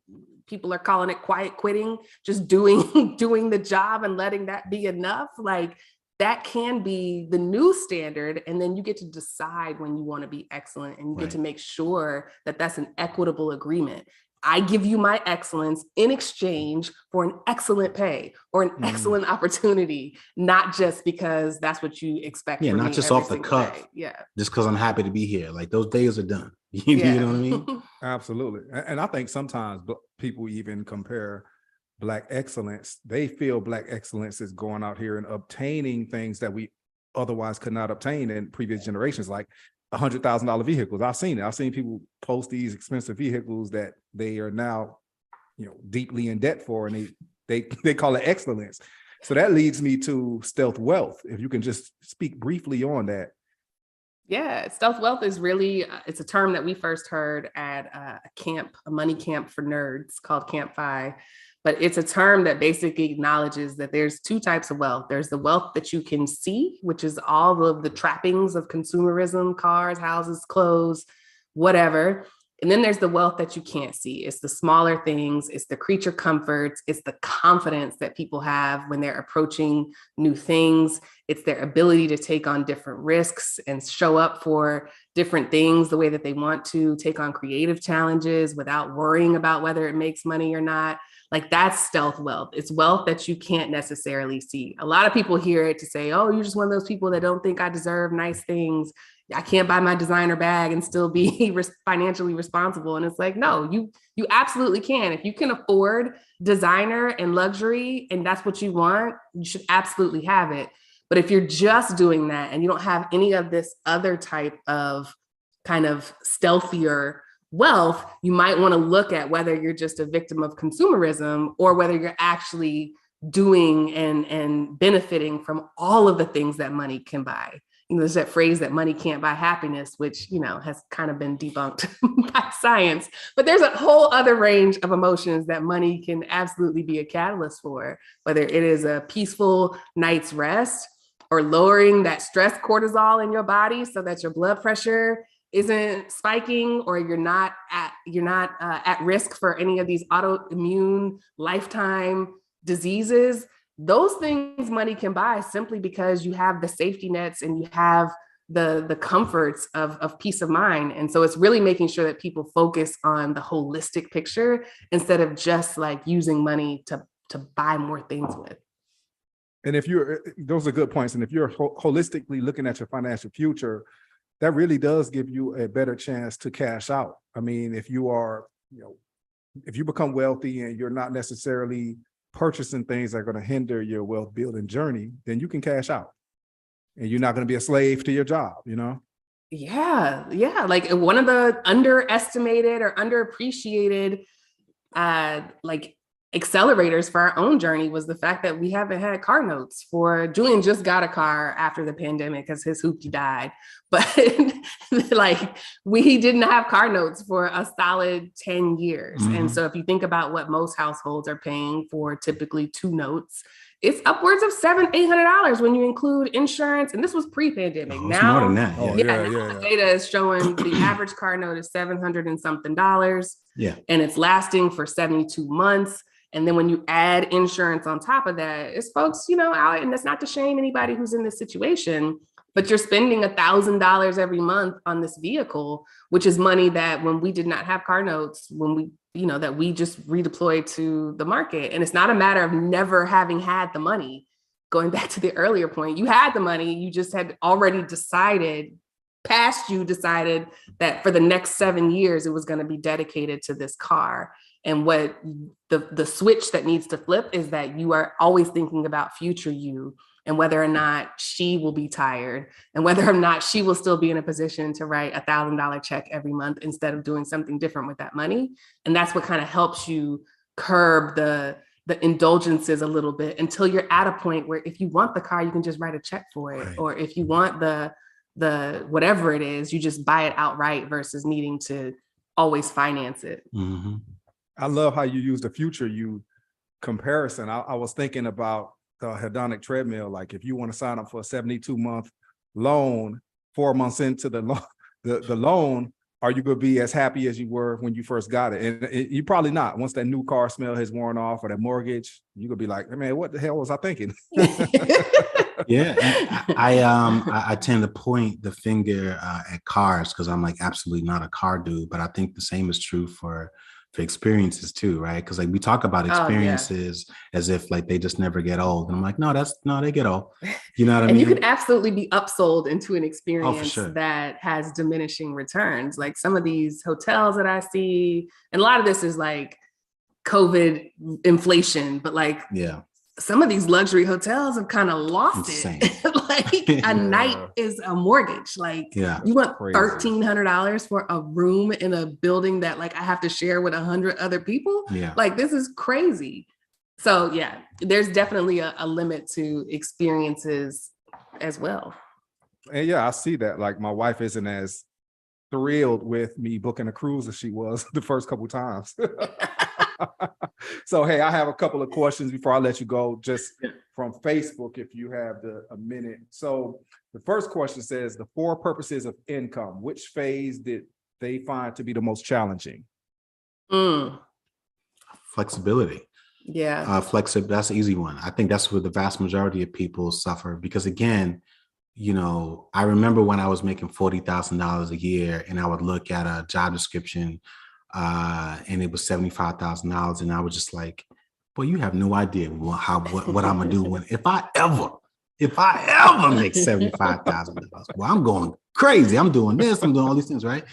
people are calling it quiet quitting, just doing the job and letting that be enough. Like that can be the new standard. And then you get to decide when you want to be excellent and you get to make sure that that's an equitable agreement. I give you my excellence in exchange for an excellent pay or an excellent opportunity, not just because that's what you expect. Yeah, not just off the cuff. Day. Yeah, just because I'm happy to be here. Like those days are done. You know what I mean? Absolutely. And I think sometimes people even compare Black excellence. They feel Black excellence is going out here and obtaining things that we otherwise could not obtain in previous generations, like $100,000 vehicles. I've seen it. I've seen people post these expensive vehicles that they are now, deeply in debt for, and they call it excellence. So that leads me to stealth wealth. If you can just speak briefly on that. Yeah, stealth wealth is really, it's a term that we first heard at a money camp for nerds called Camp Fi. But it's a term that basically acknowledges that there's 2 types of wealth. There's the wealth that you can see, which is all of the trappings of consumerism, cars, houses, clothes, whatever. And then there's the wealth that you can't see. It's the smaller things. It's the creature comforts. It's the confidence that people have when they're approaching new things. It's their ability to take on different risks and show up for different things the way that they want to, take on creative challenges without worrying about whether it makes money or not. Like that's stealth wealth. It's wealth that you can't necessarily see. A lot of people hear it to say, oh, you're just one of those people that don't think I deserve nice things. I can't buy my designer bag and still be financially responsible. And it's like, no, you absolutely can. If you can afford designer and luxury and that's what you want, you should absolutely have it. But if you're just doing that and you don't have any of this other type of kind of stealthier wealth, you might want to look at whether you're just a victim of consumerism or whether you're actually doing and benefiting from all of the things that money can buy. You know, there's that phrase that money can't buy happiness, which, you know, has kind of been debunked by science. But there's a whole other range of emotions that money can absolutely be a catalyst for, whether it is a peaceful night's rest or lowering that stress cortisol in your body so that your blood pressure isn't spiking, or you're not at risk for any of these autoimmune lifetime diseases. Those things money can buy simply because you have the safety nets and you have the comforts of peace of mind. And so it's really making sure that people focus on the holistic picture instead of just like using money to buy more things with. And if those are good points. And if you're holistically looking at your financial future, that really does give you a better chance to cash out. I mean, if you are, if you become wealthy and you're not necessarily purchasing things that are going to hinder your wealth building journey, then you can cash out and you're not going to be a slave to your job, Yeah. Like one of the underestimated or underappreciated, like accelerators for our own journey was the fact that we haven't had car notes Julien just got a car after the pandemic because his hoopty died. But like we didn't have car notes for a solid 10 years. Mm-hmm. And so if you think about what most households are paying for typically 2 notes, it's upwards of $700-800 when you include insurance. And this was pre-pandemic. Oh, now more than that. The data is showing the average car note is $700 and something. Yeah. And it's lasting for 72 months. And then when you add insurance on top of that, it's folks, out, and that's not to shame anybody who's in this situation, but you're spending $1,000 every month on this vehicle, which is money that when we did not have car notes, when we, that we just redeployed to the market. And it's not a matter of never having had the money. Going back to the earlier point, you had the money, you just had already decided that for the next 7 years, it was going to be dedicated to this car. And what the switch that needs to flip is that you are always thinking about future you and whether or not she will be tired and whether or not she will still be in a position to write $1,000 check every month instead of doing something different with that money. And that's what kind of helps you curb the indulgences a little bit until you're at a point where if you want the car, you can just write a check for it. Right. Or if you want the whatever it is, you just buy it outright versus needing to always finance it. Mm-hmm. I love how you use the future you comparison. I was thinking about the hedonic treadmill. Like if you want to sign up for a 72-month loan, 4 months into the loan, are you going to be as happy as you were when you first got it? And you probably not. Once that new car smell has worn off or that mortgage, you're going to be like, man, what the hell was I thinking? Yeah, I tend to point the finger at cars because I'm like absolutely not a car dude, but I think the same is true for experiences too, right? Because like we talk about experiences as if like they just never get old, and I'm like, no, they get old. You know what I mean? And you could absolutely be upsold into an experience that has diminishing returns. Like some of these hotels that I see, and a lot of this is like COVID inflation, but like some of these luxury hotels have kind of lost it. Like a night is a mortgage. Like you want $1,300 for a room in a building that like I have to share with 100 other people. Yeah. Like this is crazy. So yeah, there's definitely a limit to experiences as well. And yeah, I see that. Like my wife isn't as thrilled with me booking a cruise as she was the first couple times. So, hey, I have a couple of questions before I let you go, just from Facebook, if you have a minute. So the first question says, the 4 purposes of income, which phase did they find to be the most challenging? Flexibility. Yeah. That's an easy one. I think that's where the vast majority of people suffer because, again, I remember when I was making $40,000 a year and I would look at a job description and it was $75,000. And I was just like, boy, you have no idea what I'm going to do if I ever make $75,000. Well, I'm going crazy. I'm doing this. I'm doing all these things, right?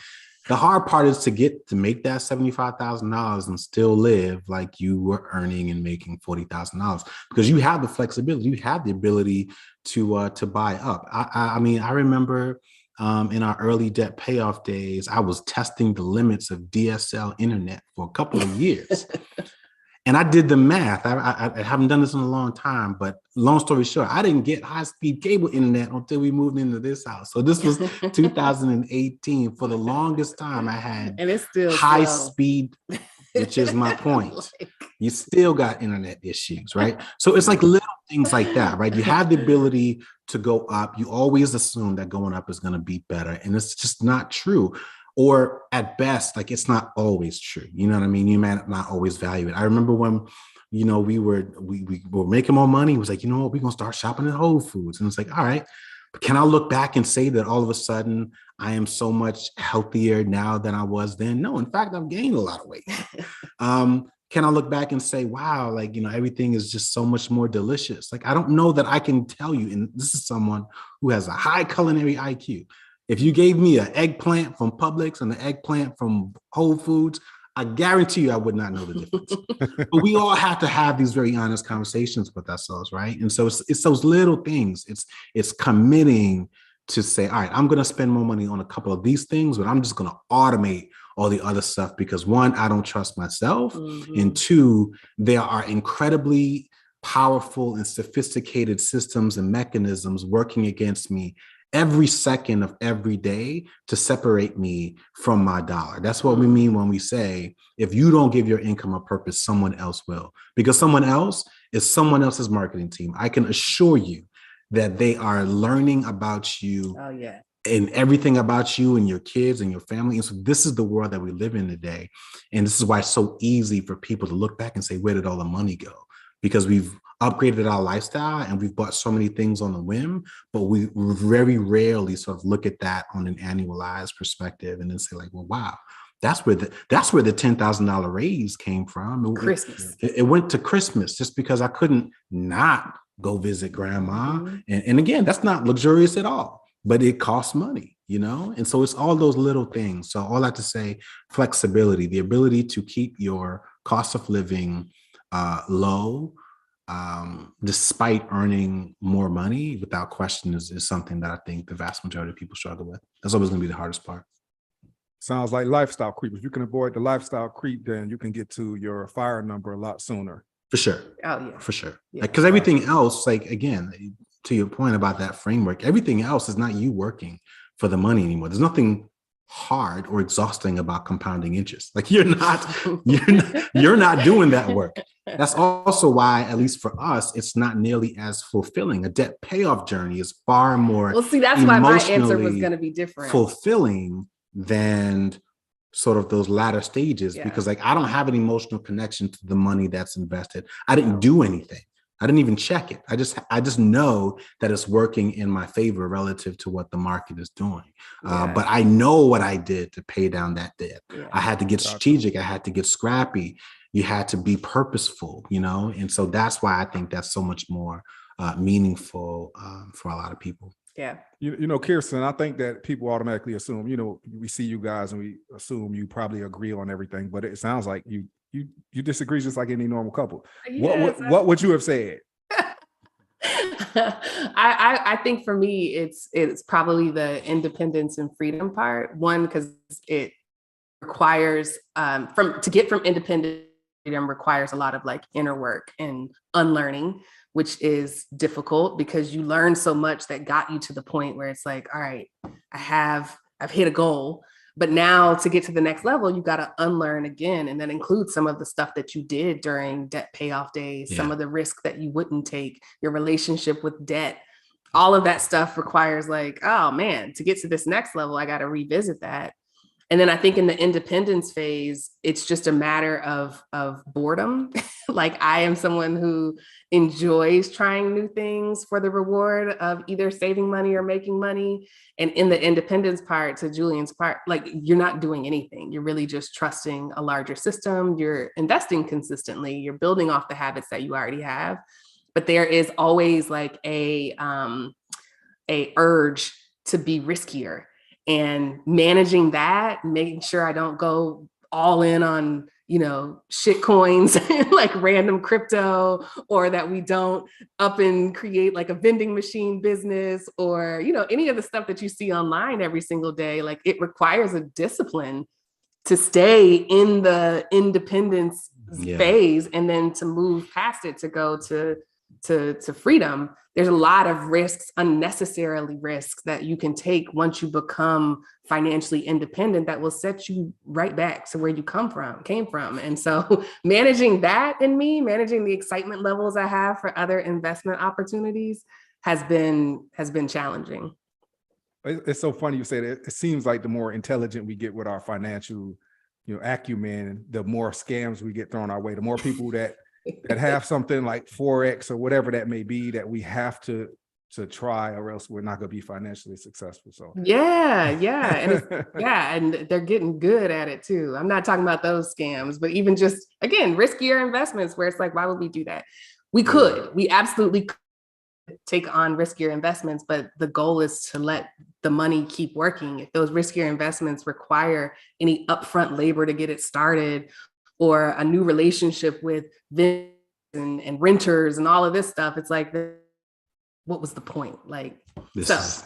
The hard part is to make that $75,000 and still live like you were earning and making $40,000 because you have the flexibility, you have the ability to buy up. I mean, I remember in our early debt payoff days, I was testing the limits of DSL internet for a couple of years. And I did the math. I haven't done this in a long time, but long story short, I didn't get high-speed cable internet until we moved into this house. So this was 2018. For the longest time, I had and it's still high speed, which is my point. You still got internet issues, right? So it's like little things like that, right? You have the ability to go up. You always assume that going up is going to be better, and it's just not true. Or at best, like it's not always true. You know what I mean? You may not always value it. I remember when, we were making more money. It was like, we're going to start shopping at Whole Foods. And it's like, all right, but can I look back and say that all of a sudden I am so much healthier now than I was then? No, in fact, I've gained a lot of weight. Can I look back and say, wow, like, everything is just so much more delicious? Like, I don't know that I can tell you. And this is someone who has a high culinary IQ. If you gave me an eggplant from Publix and an eggplant from Whole Foods, I guarantee you I would not know the difference. But we all have to have these very honest conversations with ourselves, right? And so it's those little things. It's committing to say, all right, I'm going to spend more money on a couple of these things, but I'm just going to automate all the other stuff because one, I don't trust myself. Mm-hmm. And two, there are incredibly powerful and sophisticated systems and mechanisms working against me every second of every day to separate me from my dollar. That's what we mean when we say, if you don't give your income a purpose, someone else will, because someone else is someone else's marketing team. I can assure you that they are learning about you and everything about you and your kids and your family. And so this is the world that we live in today. And this is why it's so easy for people to look back and say, where did all the money go? Because we've upgraded our lifestyle and we've bought so many things on the whim, but we very rarely sort of look at that on an annualized perspective and then say like, well, wow, that's where the $10,000 raise came from. Christmas. It went to Christmas just because I couldn't not go visit grandma. Mm-hmm. And again, that's not luxurious at all, but it costs money, And so it's all those little things. So all I have to say, flexibility, the ability to keep your cost of living low, despite earning more money, without question, is something that I think the vast majority of people struggle with. That's always going to be the hardest part. Sounds like lifestyle creep. If you can avoid the lifestyle creep, then you can get to your FIRE number a lot sooner. For sure. Oh, yeah. For sure. Because everything else, like, again, to your point about that framework, everything else is not you working for the money anymore. There's nothing hard or exhausting about compounding interest. Like you're not doing that work. That's also why, at least for us, it's not nearly as fulfilling. A debt payoff journey is far more that's why my answer was going to be different. Fulfilling than sort of those latter stages, because like I don't have an emotional connection to the money that's invested. I didn't do anything. I didn't even check it. I just know that it's working in my favor relative to what the market is doing. But I know what I did to pay down that debt. Yeah. I had to get strategic. I had to get scrappy. You had to be purposeful, And so that's why I think that's so much more meaningful for a lot of people. Yeah. Kiersten, I think that people automatically assume, we see you guys and we assume you probably agree on everything, but it sounds like you disagree just like any normal couple. Yes, what would you have said? I think for me, it's probably the independence and freedom part. One, because it requires to get from independent freedom requires a lot of like inner work and unlearning, which is difficult because you learn so much that got you to the point where it's like, all right, I've hit a goal. But now to get to the next level, you got to unlearn again. And that includes some of the stuff that you did during debt payoff days, some of the risk that you wouldn't take, your relationship with debt. All of that stuff requires like, oh man, to get to this next level, I got to revisit that. And then I think in the independence phase, it's just a matter of boredom. Like I am someone who enjoys trying new things for the reward of either saving money or making money. And in the independence part, to Julian's part, like you're not doing anything. You're really just trusting a larger system. You're investing consistently. You're building off the habits that you already have. But there is always like a urge to be riskier. And managing that, making sure I don't go all in on, shit coins, like random crypto, or that we don't up and create like a vending machine business or, any of the stuff that you see online every single day. Like it requires a discipline to stay in the independence phase and then to move past it, to go to freedom. There's a lot of risks, unnecessarily risks that you can take once you become financially independent that will set you right back to where you came from. And so managing that in me, managing the excitement levels I have for other investment opportunities has been challenging. It's so funny you say that. It seems like the more intelligent we get with our financial, acumen, the more scams we get thrown our way, the more people that have something like Forex or whatever that may be that we have to try, or else we're not going to be financially successful. So and they're getting good at it too. I'm not talking about those scams, but even just, again, riskier investments where it's like, why would we do that? We absolutely could take on riskier investments, but the goal is to let the money keep working. If those riskier investments require any upfront labor to get it started, or a new relationship with vendors and renters and all of this stuff, it's like, what was the point? Like, this is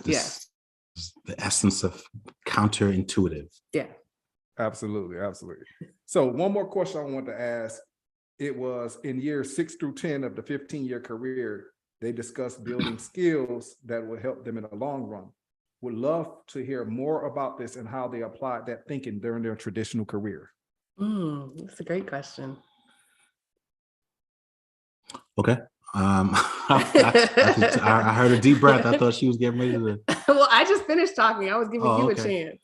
the essence of counterintuitive. Yeah. Absolutely. So one more question I want to ask. It was in years 6 through 10 of the 15-year career, they discussed building skills that will help them in the long run. Would love to hear more about this and how they applied that thinking during their traditional career. That's a great question. Okay. I heard a deep breath. I thought she was getting ready to. Well, I just finished talking. I was giving you a chance.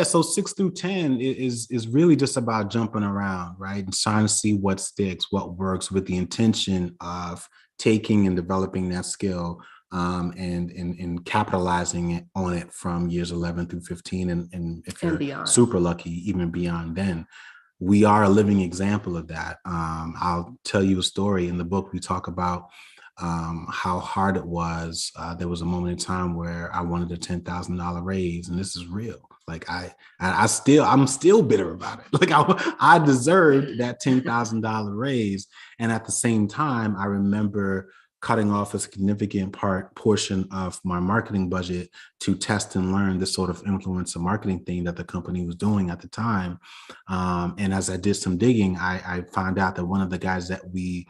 So 6 through 10 is really just about jumping around, right? And trying to see what sticks, what works, with the intention of taking and developing that skill and capitalizing on it from years 11 through 15. And if you're beyond, super lucky, even beyond then. We are a living example of that. I'll tell you a story. In the book, we talk about how hard it was. There was a moment in time where I wanted a $10,000 raise, and this is real. Like I'm still bitter about it. Like I deserved that $10,000 raise, and at the same time, I remember cutting off a significant portion of my marketing budget to test and learn this sort of influencer marketing thing that the company was doing at the time. And as I did some digging, I found out that one of the guys that we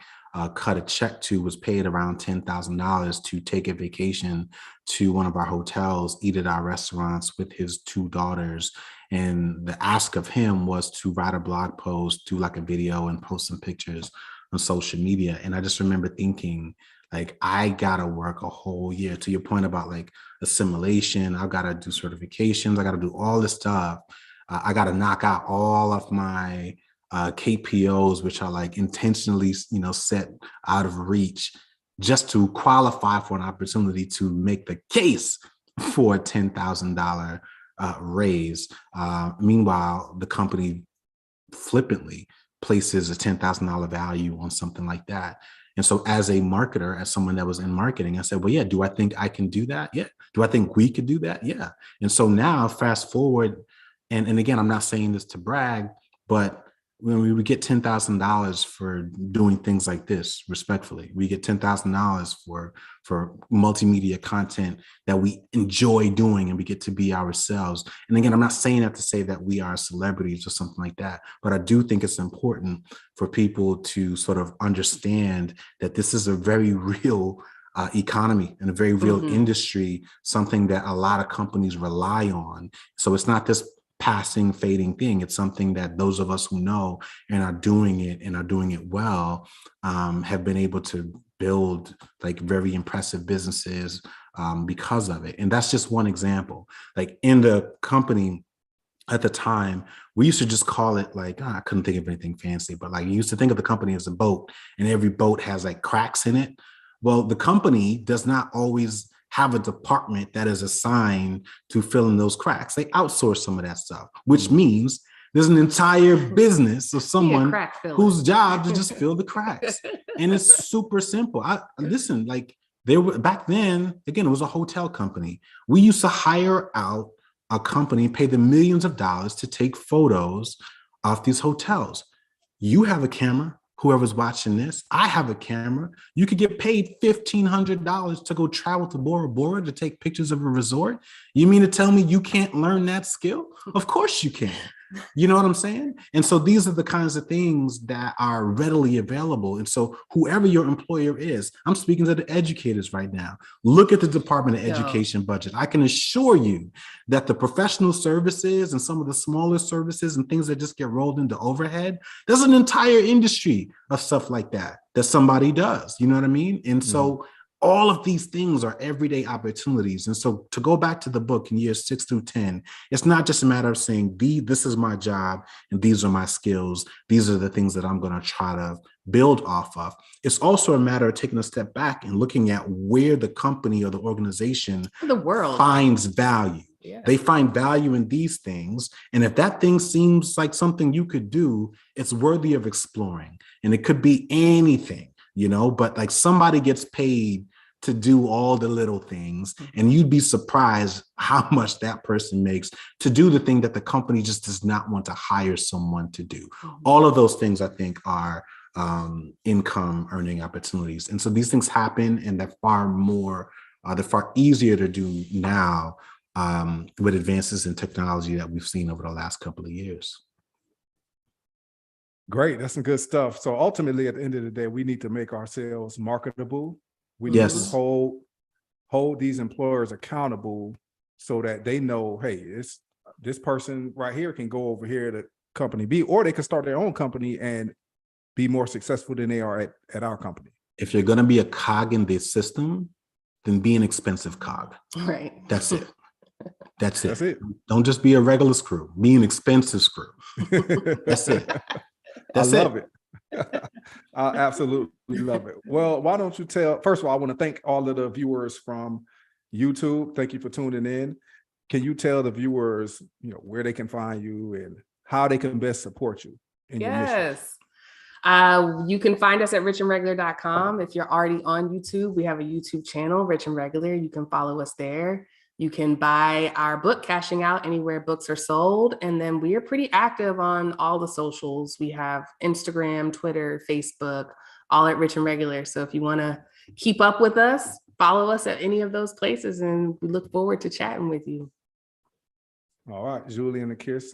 cut a check to was paid around $10,000 to take a vacation to one of our hotels, eat at our restaurants with his 2 daughters. And the ask of him was to write a blog post, do like a video, and post some pictures on social media. And I just remember thinking, like, I gotta work a whole year. To your point about like assimilation, I've got to do certifications, I got to do all this stuff. I got to knock out all of my KPOs, which are like intentionally, set out of reach, just to qualify for an opportunity to make the case for a $10,000 raise. Meanwhile, the company flippantly places a $10,000 value on something like that. And so as a marketer, as someone that was in marketing, I said, well, yeah, do I think I can do that? Yeah. Do I think we could do that? Yeah. And so now fast forward, and again, I'm not saying this to brag, but when we would get $10,000 for doing things like this, respectfully, we get $10,000 for multimedia content that we enjoy doing and we get to be ourselves. And again, I'm not saying that to say that we are celebrities or something like that, but I do think it's important for people to sort of understand that this is a very real economy and a very real industry, something that a lot of companies rely on. So it's not this passing, fading thing. It's something that those of us who know and are doing it well have been able to build like very impressive businesses because of it. And that's just one example. Like in the company, at the time, we used to just call it like, I couldn't think of anything fancy, but like you used to think of the company as a boat, and every boat has like cracks in it. Well, the company does not always have a department that is assigned to fill in those cracks. They outsource some of that stuff, which means there's an entire business of someone whose job to just fill the cracks. And it's super simple. Listen, like there were back then, again, it was a hotel company. We used to hire out a company, pay them millions of dollars to take photos of these hotels. You have a camera, whoever's watching this, I have a camera. You could get paid $1,500 to go travel to Bora Bora to take pictures of a resort. You mean to tell me you can't learn that skill? Of course you can. You know what I'm saying? And so these are the kinds of things that are readily available. And so whoever your employer is, I'm speaking to the educators right now. Look at the Department of Education budget. I can assure you that the professional services and some of the smaller services and things that just get rolled into overhead, there's an entire industry of stuff like that somebody does. You know what I mean? And so all of these things are everyday opportunities. And so to go back to the book in years 6 through 10, it's not just a matter of saying, this is my job and these are my skills. These are the things that I'm going to try to build off of. It's also a matter of taking a step back and looking at where the company or the organization, the world, finds value. Yeah. They find value in these things. And if that thing seems like something you could do, it's worthy of exploring. And it could be anything, you know, but like somebody gets paid to do all the little things, and you'd be surprised how much that person makes to do the thing that the company just does not want to hire someone to do. All of those things, I think, are income earning opportunities. And so these things happen, and they're far easier to do now with advances in technology that we've seen over the last couple of years. Great. That's some good stuff. So ultimately, at the end of the day, we need to make ourselves marketable. We need to hold these employers accountable so that they know, hey, this person right here can go over here to company B, or they can start their own company and be more successful than they are at our company. If you're going to be a cog in this system, then be an expensive cog. Right. That's it. That's That's it. Don't just be a regular screw. Be an expensive screw. That's it. That's I love it. I absolutely love it. Well, why don't you first of all, I want to thank all of the viewers from YouTube. Thank you for tuning in. Can you tell the viewers, where they can find you and how they can best support you in your mission? You can find us at richandregular.com. If you're already on YouTube, we have a YouTube channel, Rich and Regular. You can follow us there. You can buy our book, Cashing Out, anywhere books are sold. And then we are pretty active on all the socials. We have Instagram, Twitter, Facebook, all at Rich and Regular. So if you want to keep up with us, follow us at any of those places. And we look forward to chatting with you. All right, Julien Kiersten.